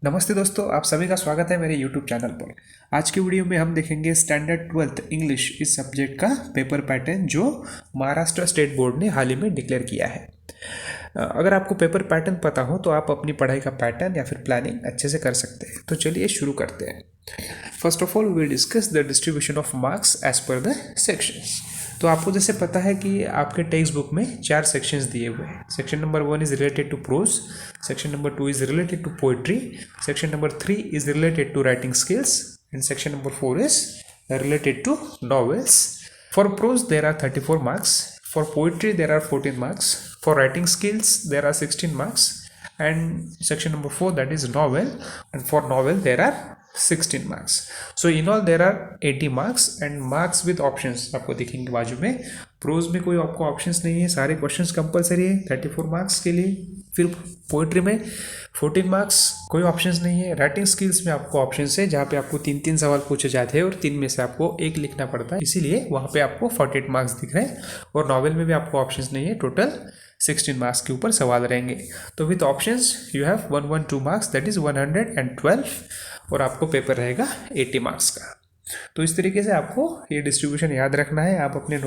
नमस्ते दोस्तों, आप सभी का स्वागत है मेरे YouTube चैनल पर। आज की वीडियो में हम देखेंगे स्टैंडर्ड 12th इंग्लिश इस सब्जेक्ट का पेपर पैटर्न जो महाराष्ट्र स्टेट बोर्ड ने हाल ही में डिक्लेयर किया है। अगर आपको पेपर पैटर्न पता हो तो आप अपनी पढ़ाई का पैटर्न या फिर प्लानिंग अच्छे से कर सकते हैं। तो चलिए शुरू करते हैं। First of all we discuss the distribution of marks as per the sections. तो आपको जैसे पता है कि आपके टेक्स्ट बुक में 4 सेक्शंस दिए हुए हैं। Section number 1 is related to prose, section number 2 is related to poetry, section number 3 is related to writing skills and section number 4 is related to novels. For prose there are 34 marks, for poetry there are 14 marks, for writing skills there are 16 marks, and section number 4 that is novel, and for novel there are 16 marks. So in all there are 80 marks and marks with options आपको दिखेंगे बाजू में। Pros में कोई आपको options नहीं है, सारे क्वेश्चंस कंपलसरी है 34 मार्क्स के लिए। फिर पोइट्री में 14 मार्क्स, कोई ऑप्शंस नहीं है। राइटिंग स्किल्स में आपको ऑप्शंस है जहाँ पे आपको 3-3 सवाल पूछे जाते हैं और 3 में से आपको एक लिखना पड़ता है, इसीलिए वहाँ पे आपको 48 मार्क्स दिख रहे हैं। और नॉवेल में भी आपको ऑप्शंस नहीं है, टोटल 16 मार्क्स के ऊपर सवाल रहेंगे। तो with options you have 112 marks that is 112 और आपको पेपर रहेगा 80 मार्क्स का। तो इस तरीके से आपको ये डिस्ट्रीब्यूशन याद रखना है। आप अपने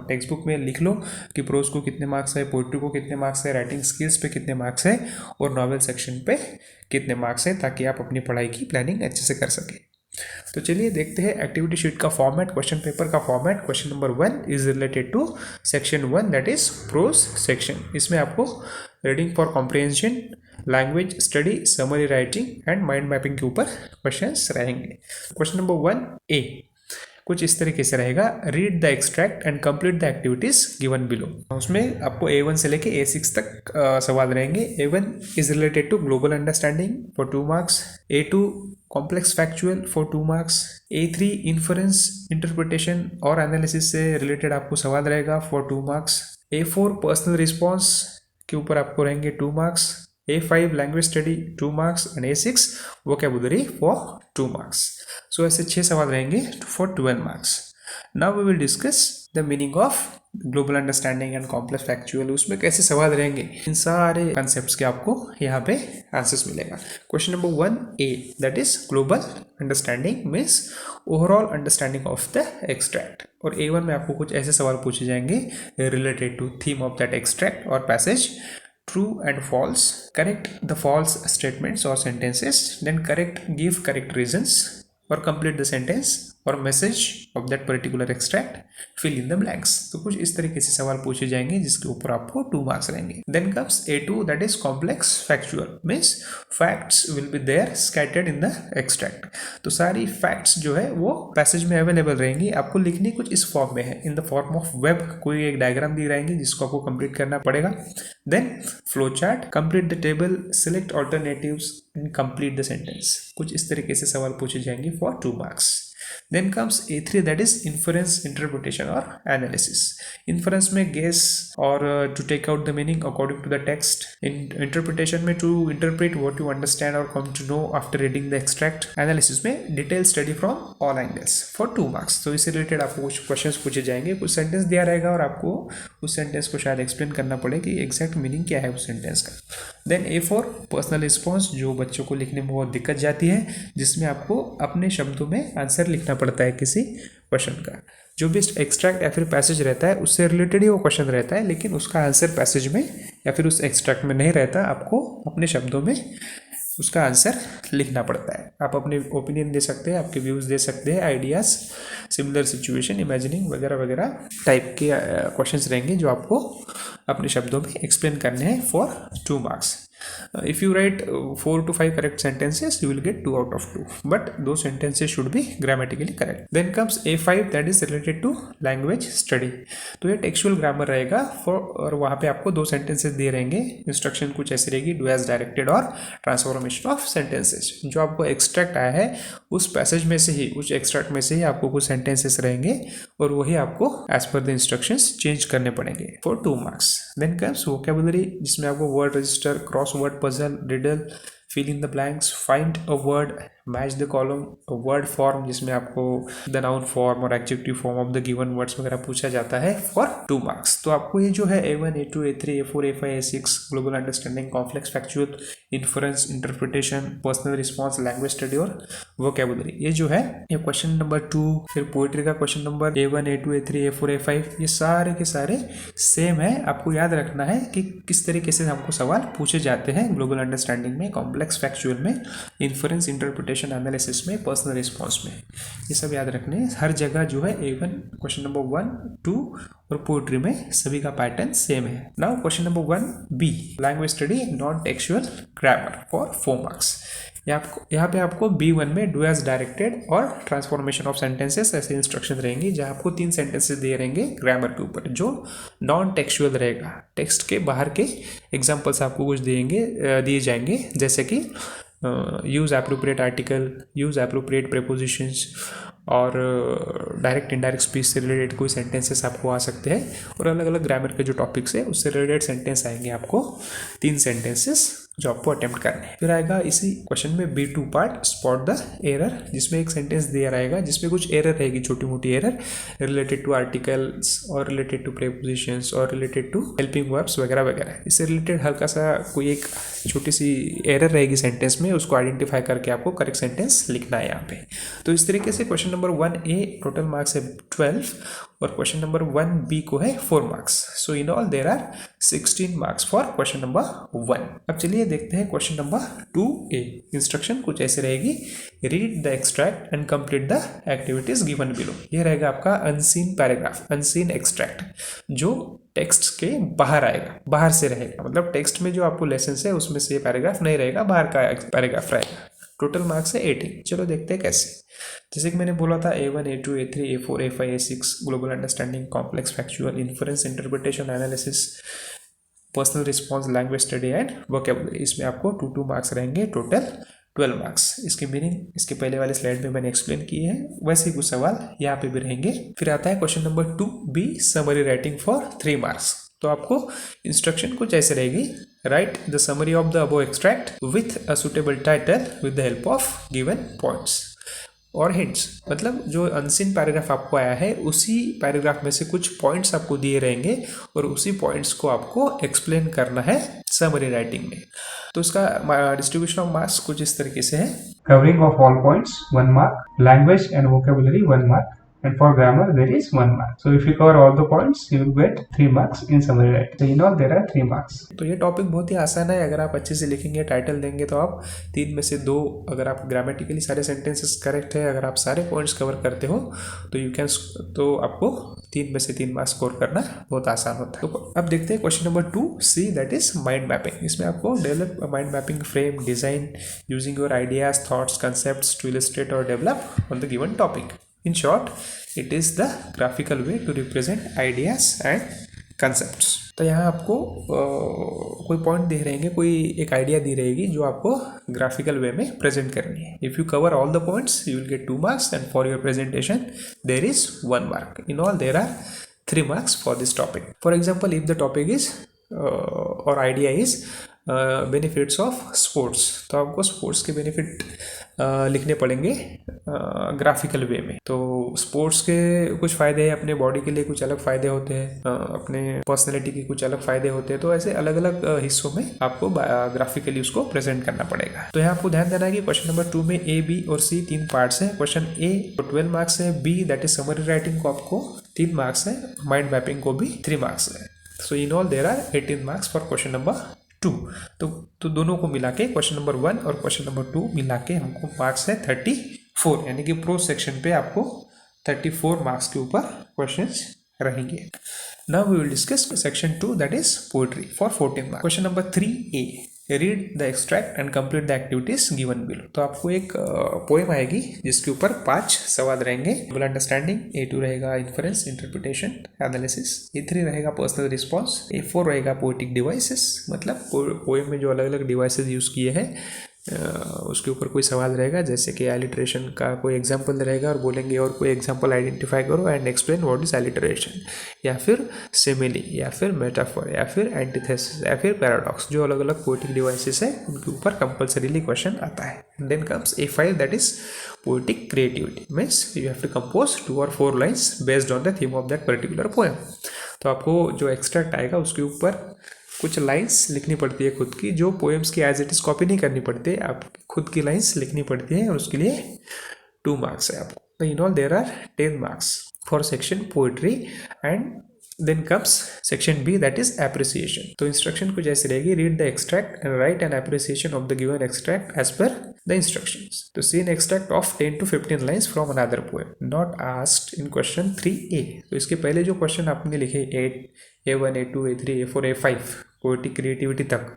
टेक्स्ट बुक में लिख लो कि प्रोज को कितने मार्क्स है, पोइट्री को कितने मार्क्स है, राइटिंग स्किल्स पे कितने मार्क्स है और नॉवेल सेक्शन पे कितने मार्क्स है, ताकि आप अपनी पढ़ाई की प्लानिंग अच्छे से कर सकें। तो चलिए देखते हैं एक्टिविटी शीट का फॉर्मेट, क्वेश्चन पेपर का format. Question number 1 is related to section 1 that is prose section. इसमें आपको reading for comprehension, language study, summary writing and mind mapping के ऊपर क्वेश्चंस रहेंगे। क्वेश्चन नंबर 1 ए कुछ इस तरीके से रहेगा, read the extract and complete the activities given below. उसमें आपको A1 से लेके A6 तक सवाल रहेंगे। A1 is related to global understanding for 2 marks, A2 complex factual for 2 marks, A3 inference interpretation और एनालिसिस से रिलेटेड आपको सवाल रहेगा for 2 marks, A4 personal response के ऊपर आपको रहेंगे 2 marks, A5 language study 2 marks and A6 vocabulary for 2 marks. So ऐसे 6 सवाल रहेंगे for 12 marks. Now we will discuss the meaning of global understanding and complex factual. उसमें कैसे सवाल रहेंगे, इन सारे कॉन्सेप्ट्स के आपको यहाँ पे आंसर्स मिलेगा। Question number 1A that is global understanding means overall understanding of the extract. और A1 में आपको कुछ ऐसे सवाल पूछे जाएंगे related to theme of that extract और passage. True and false, correct the false statements or sentences, then give correct reasons or complete the sentence or message of that particular extract, fill in the blanks। तो कुछ इस तरीके से सवाल पूछे जाएंगे जिसके ऊपर आपको 2 मार्क्स रहेंगे। Then comes A2 that is complex factual means facts will be there scattered in the extract। तो सारी facts जो है वो पैसेज में अवेलेबल रहेंगी, आपको लिखनी कुछ इस फॉर्म में है, in the form of web. कोई एक डायग्राम दी रहेंगी जिसको आपको कंप्लीट करना पड़ेगा। Then flow chart, complete the table, select alternatives and complete the sentence. कुछ इस तरीके से सवाल पूछे जाएंगे for 2 marks. Then comes A3 that is inference interpretation or analysis। inference में guess और to take out the meaning according to the text। in interpretation में to interpret what you understand or come to know after reading the extract। analysis में detailed study from all angles for 2 marks। तो इससे related आपको कुछ questions पूछे जाएंगे, कुछ sentence दिया रहेगा और आपको उस सेंटेंस को शायद एक्सप्लेन करना पड़े कि एग्जैक्ट मीनिंग क्या है उस सेंटेंस का। देन A4 पर्सनल रिस्पॉन्स, जो बच्चों को लिखने में बहुत दिक्कत जाती है, जिसमें आपको अपने शब्दों में आंसर लिखना पड़ता है किसी क्वेश्चन का। जो भी एक्सट्रैक्ट या फिर पैसेज रहता है उससे रिलेटेड ही वो क्वेश्चन रहता है, लेकिन उसका आंसर पैसेज में या फिर उस एक्सट्रैक्ट में नहीं रहता, आपको अपने शब्दों में उसका आंसर लिखना पड़ता है। आप अपने ओपिनियन दे सकते हैं, आपके व्यूज़ दे सकते हैं, आइडियाज़, सिमिलर सिचुएशन, इमेजिनिंग वगैरह वगैरह टाइप के क्वेश्चंस रहेंगे जो आपको अपने शब्दों में एक्सप्लेन करने हैं for 2 marks. If you write 4 to 5 correct sentences, you will get 2 out of 2, but those sentences should be grammatically correct। Then comes A5 that is related to language study। तो ये टेक्सचुअल ग्रामर रहेगा और वहाँ पे आपको 2 sentences दिए रहेंगे। Instruction कुछ ऐसी रहेगी, डू एज डायरेक्टेड और ट्रांसफॉर्मेशन ऑफ सेंटेंसेज। जो आपको एक्सट्रैक्ट आया है उस पैसेज में से ही, उस एक्सट्रैक्ट में से ही आपको कुछ सेंटेंसेस रहेंगे और वही आपको as per the instructions change करने पड़ेंगे for 2 marks. Then comes vocabulary, जिसमें आपको word register, cross word puzzle, riddle, fill in the blanks, find a word, match the column, word form जिसमें आपको द नाउन फॉर्म और adjective form of the given words वगैरह पूछा जाता है for 2 marks. तो आपको ये जो है A1, A2, A3, A4, A5, A6 global understanding, complex factual, inference, interpretation, personal response, language study और वोकेबुलरी, ये जो है ये क्वेश्चन नंबर 2, फिर पोइट्री का question number A1, A2, A3, A4, A5, ये सारे के सारे सेम है। आपको याद रखना है कि किस तरीके से हमको सवाल पूछे जाते हैं ग्लोबल अंडरस्टैंडिंग में, कॉम्प्लेक्स फैक्चुअल में, इन्फरेंस, इंटरप्रिटेशन, एनालिसिस में, पर्सनल रिस्पॉन्स में, ये सब याद रखने हैं। हर जगह जो है A1 क्वेश्चन नंबर 1, 2 और पोइट्री में सभी का पैटर्न सेम है। Now question number 1B, language study non textual grammar for 4 marks. यहाँ पे आपको B1 में डू एज डायरेक्टेड और ट्रांसफॉर्मेशन ऑफ सेंटेंसेस ऐसे इंस्ट्रक्शन रहेंगी, जहाँ आपको 3 सेंटेंसेस दिए रहेंगे ग्रामर के ऊपर जो नॉन टेक्सुअल रहेगा। टेक्स्ट के बाहर के एग्जाम्पल्स आपको कुछ दिए जाएंगे, जैसे कि use appropriate article, use appropriate prepositions और डायरेक्ट इनडायरेक्ट स्पीच से रिलेटेड कोई सेंटेंसेस आपको आ सकते हैं, और अलग अलग ग्रामर के जो टॉपिक्स है उससे रिलेटेड सेंटेंस आएंगे आपको 3 सेंटेंसेस जो आपको अटेम्प्ट करने हैं। फिर आएगा इसी क्वेश्चन में B2 part, spot the error, जिसमें एक सेंटेंस दिया रहेगा जिसमें कुछ एरर रहेगी, छोटी मोटी एरर रिलेटेड टू आर्टिकल्स और रिलेटेड टू प्रेपोजिशंस और रिलेटेड टू हेल्पिंग वर्ब्स वगैरह वगैरह। इससे रिलेटेड हल्का सा कोई एक छोटी सी एरर रहेगी सेंटेंस में, उसको आइडेंटिफाई करके आपको करेक्ट सेंटेंस लिखना है यहाँ पे। तो इस तरीके से question number 1A total marks है 12 और क्वेश्चन नंबर 1B को है 4 marks. So in all there are 16 marks for question number 1। अब चलिए देखते हैं क्वेश्चन नंबर 2A। इंस्ट्रक्शन कुछ ऐसे रहेगी, read the extract and complete the activities given below. ये रहेगा आपका अनसीन पैराग्राफ, अनसीन एक्सट्रैक्ट, जो टेक्स्ट के बाहर आएगा, बाहर से रहेगा, मतलब टेक्स्ट में जो आपको लेसन है उसमें से ये पैराग्राफ नहीं रहेगा, बाहर का पैराग्राफ रहेगा। टोटल मार्क्स है 18। चलो देखते हैं कैसे। जैसे कि मैंने बोला था A1, A2, A3, A4, A5, A6 global understanding, complex factual, inference, interpretation, analysis, personal response, language study and vocabulary, इसमें आपको 2 मार्क्स रहेंगे, टोटल 12 मार्क्स। इसकी मीनिंग इसके पहले वाले स्लाइड में मैंने एक्सप्लेन की है, वैसे ही कुछ सवाल यहाँ पे भी रहेंगे। फिर आता है question number 2B, summary writing for 3 marks. तो आपको इंस्ट्रक्शन कुछ ऐसे रहेगी, right the summary of the above extract with a suitable title with the help of given points और हिंट्स। मतलब जो अनसीन पैराग्राफ आपको आया है उसी पैराग्राफ में से कुछ पॉइंट्स आपको दिए रहेंगे और उसी पॉइंट्स को आपको एक्सप्लेन करना है समरी राइटिंग में। तो इसका डिस्ट्रीब्यूशन ऑफ मार्क्स कुछ इस तरीके से है, covering of all points 1 mark, language and vocabulary 1 mark, and for grammar there is 1 mark. So if you cover all the points you will get 3 marks in summary writing. So in all there are 3 marks. तो ये topic बहुत ही आसान है, अगर आप अच्छे से लिखेंगे, टाइटल देंगे तो आप 3 में से 2, अगर आप ग्रामेटिकली सारे सेंटेंसेस करेक्ट है, अगर आप सारे पॉइंट्स कवर करते हो तो तो आपको 3 में से 3 मार्क्स स्कोर करना बहुत आसान होता है। तो अब देखते हैं question number 2C, that is mind mapping. इसमें आपको develop mind mapping frame, design using your ideas, thoughts, concepts to illustrate और develop on the given topic. In short, it is the graphical way to represent ideas and concepts. तो यहाँ आपको कोई point दे रहेंगे, कोई एक आइडिया दी रहेगी जो आपको ग्राफिकल वे में प्रेजेंट करनी है। If you cover all the points you will get 2 marks and for your presentation there is 1 mark. In all there are 3 marks for this topic. For example, if the topic is और idea is benefits of sports, तो आपको sports के benefit लिखने पड़ेंगे graphical वे में। तो sports के कुछ फ़ायदे हैं, अपने बॉडी के लिए कुछ अलग फ़ायदे होते हैं, अपने पर्सनैलिटी के कुछ अलग फ़ायदे होते हैं। तो ऐसे अलग अलग हिस्सों में आपको ग्राफिकली उसको प्रेजेंट करना पड़ेगा। तो यहाँ आपको ध्यान देना है कि क्वेश्चन नंबर 2 में A, B और C 3 पार्ट्स हैं। क्वेश्चन A को 12 मार्क्स है, B that is summary writing को आपको 3 मार्क्स है, माइंड मैपिंग को भी 3 मार्क्स है। So in all there are 18 marks for question number 2। तो दोनों को मिला के क्वेश्चन नंबर 1 और क्वेश्चन नंबर 2 मिला के हमको मार्क्स है 34, यानी कि प्रो सेक्शन पे आपको 34 मार्क्स के ऊपर क्वेश्चंस रहेंगे। Now we will discuss section 2, that is poetry for 14 marks. Question number 3A, read the extract and complete the activities given below. तो आपको एक पोएम आएगी जिसके ऊपर 5 सवाल रहेंगे। ग्लोबल अंडरस्टैंडिंग, A2 रहेगा इन्फरेंस, इंटरप्रिटेशन, एनालिसिस, A3 रहेगा पर्सनल रिस्पॉन्स, A4 रहेगा पोएटिक डिवाइसेस, मतलब पोएम में जो अलग अलग डिवाइसेस यूज किए हैं उसके ऊपर कोई सवाल रहेगा, जैसे कि एलिट्रेशन का कोई एग्जांपल रहेगा और बोलेंगे और कोई एग्जांपल आइडेंटिफाई करो and explain what is alliteration, या फिर सिमिली, या फिर मेटाफर, या फिर एंटीथेसिस, या फिर पैराडॉक्स। जो अलग अलग पोएटिक डिवाइसेस है उनके ऊपर कंपल्सरीली क्वेश्चन आता है। Then comes A5 that is poetic creativity, means you have to compose 2 or 4 lines based on the theme of that particular poem. तो आपको जो एक्सट्रैक्ट आएगा उसके ऊपर कुछ लाइंस लिखनी पड़ती है खुद की, जो पोएम्स की एज इट इज़ कॉपी नहीं करनी पड़ती है, आप खुद की लाइंस लिखनी पड़ती है और उसके लिए 2 मार्क्स है आपको। तो in all there are 10 marks for section poetry. And then comes section B that is appreciation. तो इंस्ट्रक्शन कुछ ऐसी रहेगी, read the extract and write an appreciation of the given extract as per the instructions. तो see an extract of 10 to 15 lines from another poem not asked in question 3A। तो इसके पहले जो question आपने लिखे A1, A2, A3, A4, A5 poetic creativity तक,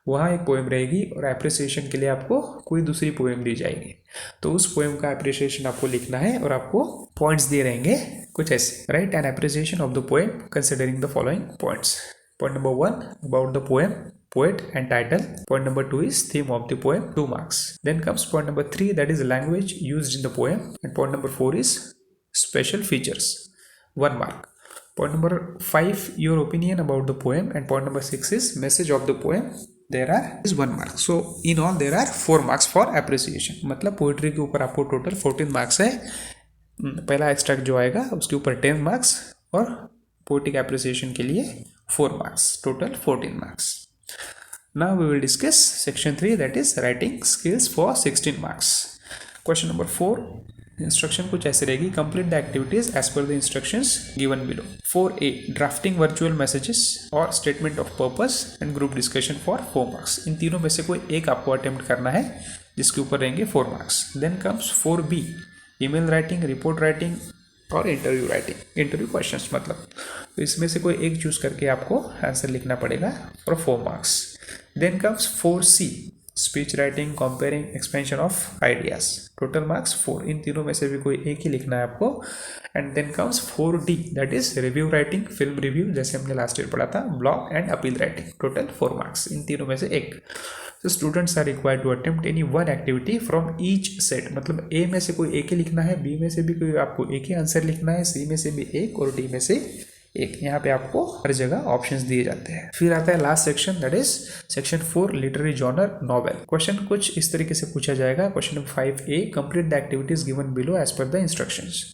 वहाँ एक पोएम रहेगी और एप्रिसिएशन के लिए आपको कोई दूसरी पोएम दी जाएगी। तो उस पोएम का एप्रिसिएशन आपको लिखना है और आपको पॉइंट्स दिए रहेंगे कुछ ऐसे। Right an appreciation of the poem considering the following points. Point number 1 about the poem, poet and title. Point number 2 is theme of the poem, 2 marks. Then comes point number 3 that is language used in the poem, and point number 4 is special features, 1 mark. Point number 5 your opinion about the poem, and point number 6 is message of the poem. There is 1 mark. So in all there are 4 marks for appreciation. मतलब poetry के ऊपर आपको total 14 marks है। पहला extract जो आएगा उसके ऊपर 10 मार्क्स और पोइटिक एप्रिसिएशन के लिए 4 marks, total 14 marks. Now we will discuss section 3 that is writing skills for 16 marks. Question number 4 instruction कुछ ऐसे रहेगी, complete the activities as per the instructions given below. 4A drafting virtual messages or statement of purpose and group discussion for 4 marks. इन तीनों में से कोई एक आपको attempt करना है जिसके ऊपर रहेंगे 4 marks. Then comes 4B email writing, report writing और इंटरव्यू राइटिंग, इंटरव्यू क्वेश्चंस मतलब। तो इसमें से कोई एक चूज करके आपको आंसर लिखना पड़ेगा for 4 marks. Then comes 4C speech writing, compering, expansion of ideas, total marks 4। इन तीनों में से भी कोई एक ही लिखना है आपको। And then comes 4D that is review writing, film review जैसे हमने लास्ट ईयर पढ़ा था, blog and appeal writing, total 4 marks. इन तीनों में से एक। So students are required to attempt any one activity from each set। मतलब A में से कोई एक ही लिखना है, B में से भी कोई आपको एक ही आंसर लिखना है, C में से भी एक और D में से एक। यहाँ पे आपको हर जगह ऑप्शंस दिए जाते हैं। फिर आता है last section that is section 4 literary genre novel. Question कुछ इस तरीके से पूछा जाएगा। Question number 5A complete the activities given below as per the instructions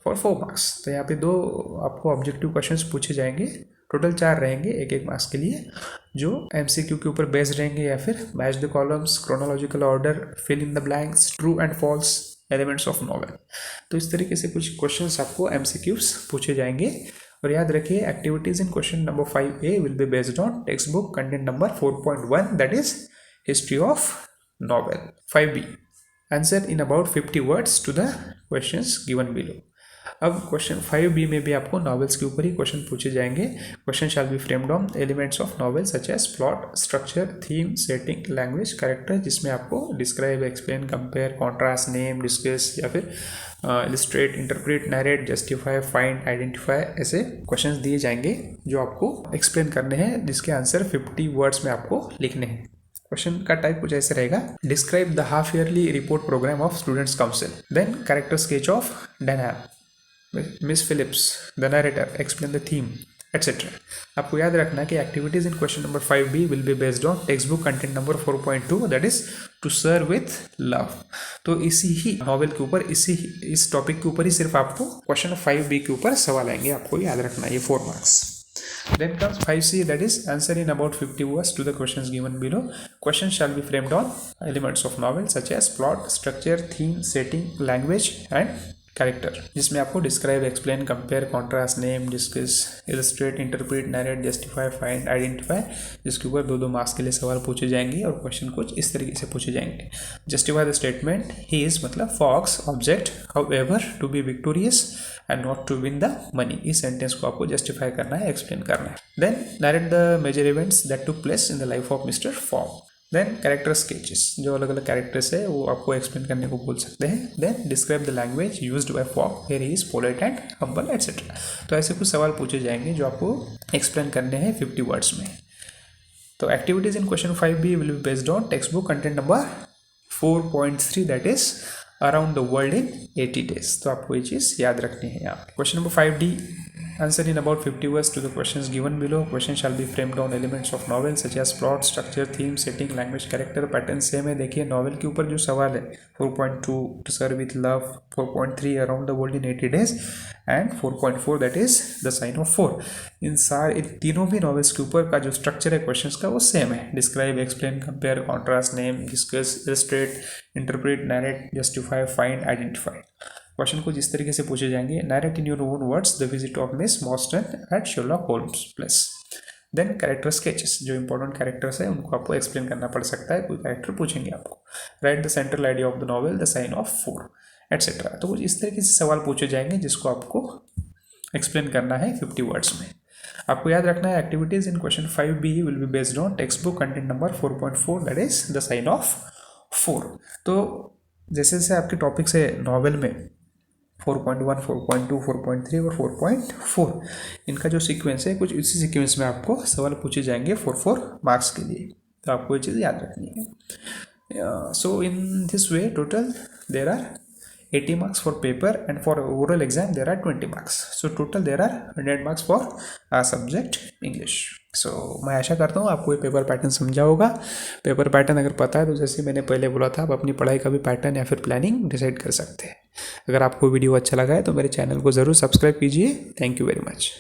for 4 marks. तो यहाँ पे 2 आपको ऑब्जेक्टिव क्वेश्चंस पूछे जाएंगे, टोटल 4 रहेंगे एक एक मार्क्स के लिए, जो MCQ के ऊपर बेस्ड रहेंगे, या फिर match the columns, chronological order, fill in the blanks, true and false, elements of novel. तो इस तरीके से कुछ क्वेश्चंस आपको MCQs पूछे जाएंगे। और याद रखिए activities in question number 5A will be based on text book content number 4.1 that is history of novel. 5B answer in about 50 words to the questions given below. अब क्वेश्चन 5B में भी आपको novels के ऊपर ही question पूछे जाएंगे। Question shall be framed on elements of novel such as plot, structure, theme, setting, language, character, जिसमें आपको describe, explain, compare, contrast, name, discuss, या फिर illustrate, interpret, narrate, justify, find, identify, ऐसे क्वेश्चंस दिए जाएंगे जो आपको एक्सप्लेन करने हैं, जिसके आंसर 50 वर्ड्स में आपको लिखने हैं। क्वेश्चन का टाइप कुछ ऐसे रहेगा, describe the half yearly report program of students council, then character sketch of Denham, Miss Phillips, the narrator, explain the theme, etcetera. आपको याद रखना कि activities in question number 5B will be based on text book content number 4.2 that is to sir with love. तो इसी ही novel के ऊपर, इस topic के ऊपर ही सिर्फ आपको क्वेश्चन 5B के ऊपर सवाल आएंगे, आपको याद रखना ये 4 marks. Then comes 5C that is answer in about 50 words to the questions given below. Questions shall be framed on elements of novel such as plot, structure, theme, setting, language and character, जिसमें आपको describe, explain, compare, contrast, name, discuss, illustrate, interpret, narrate, justify, find, identify, जिसके ऊपर 2-2 marks के लिए सवाल पूछे जाएंगे। और क्वेश्चन कुछ इस तरीके से पूछे जाएंगे, justify the statement he is मतलब fox object however to be victorious and not to win the money. इस सेंटेंस को आपको जस्टिफाई करना है, एक्सप्लेन करना है। Then narrate the major events that took place in the life of mister form. Then character sketches, जो अलग अलग कैरेक्टर्स है वो आपको एक्सप्लेन करने को बोल सकते हैं। Then describe the language used by Fogg, where he is polite and humble, etcetera. तो ऐसे कुछ सवाल पूछे जाएंगे जो आपको एक्सप्लेन करने हैं 50 वर्ड्स में। तो activities in question 5B will be based on text book content number 4.3 that is around the world in 80 days। तो आपको ये चीज़ याद रखनी है यहाँ। Question number 5D, answer in about 50 words to the questions given below. Question shall be framed on elements of novel such as plot, structure, theme, setting, language, character, pattern। Same है। देखिए novel के ऊपर जो सवाल है 4.2 to serve with love, 4.3 around the world in 80 days and 4.4 that is the sign of 4। इन तीनों भी नॉवेल्स के ऊपर का जो स्ट्रक्चर है क्वेश्चंस का वो सेम है। Describe, explain, compare, contrast, name, discuss, illustrate, interpret, narrate, justify, find, identify. Question कुछ इस तरीके से पूछे जाएंगे। Narrate in your own words the visit of Miss Morstan at Sherlock Holmes place. Then character sketches, जो important characters है उनको आपको एक्सप्लेन करना पड़ सकता है, कोई कैरेक्टर पूछेंगे आपको। Write the central idea of the novel, the sign of 4 etcetera. तो कुछ इस तरीके से सवाल पूछे जाएंगे जिसको आपको एक्सप्लेन करना है 50 वर्ड्स में। आपको याद रखना है activities in question 5B will be based on text book content number 4.4 that is the sign of 4। तो जैसे जैसे आपके टॉपिक्स है नॉवेल में 4.1, 4.2, 4.3 और 4.4, इनका जो सीक्वेंस है कुछ इसी सीक्वेंस में आपको सवाल पूछे जाएंगे 4 मार्क्स के लिए। तो आपको ये चीज़ याद रखनी है। So in this way total there are 80 marks for paper and for oral exam there are 20 marks. So total there are 100 marks for subject English. So मैं आशा करता हूँ आपको ये पेपर पैटर्न समझा होगा। पेपर पैटर्न अगर पता है तो जैसे मैंने पहले बोला था, आप अपनी पढ़ाई का भी पैटर्न या फिर प्लानिंग डिसाइड कर सकते हैं। अगर आपको वीडियो अच्छा लगा है तो मेरे चैनल को ज़रूर सब्सक्राइब कीजिए। Thank you very much.